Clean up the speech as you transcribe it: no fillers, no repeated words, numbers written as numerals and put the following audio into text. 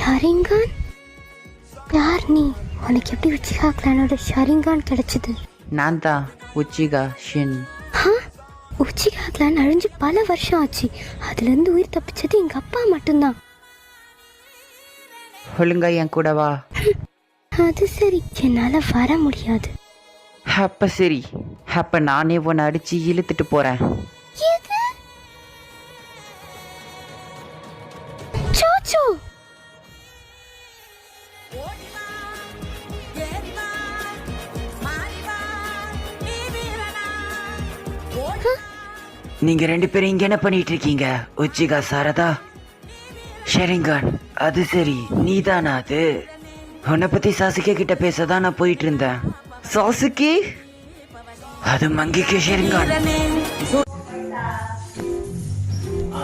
ஷரிங்கான்? யார் நீ? உனக்கு எப்படி உச்சிகா கிளானோட ஷரிங்கான் கிடைச்சது? நான் தான் உச்சிகா ஷின். உச்சிகா கிளான் அழிஞ்சு பல வருஷம் ஆச்சு. அதுலேருந்து உயிர் தப்பிச்சது எங்கள் அப்பா மட்டும்தான். ஒழுங்கா என் கூட வா. அது சரி, என்னால் வர முடியாது. அப்ப சரி, அப்ப நானே உன்னை அடிச்சு இழுத்துட்டு போறேன். சோச்சோ, நீங்க ரெண்டு பேரும் இங்க என்ன பண்ணிட்டு இருக்கீங்க? உச்சிகா சாரதா ஷரிங்கான். அது சரி, நீதானா அது? உன்னை பத்தி சாசுகே கிட்ட பேசதான் நான் போயிட்டு இருந்தேன். சாசுகே? அது மங்கிக்கு ஷரிங்கான்.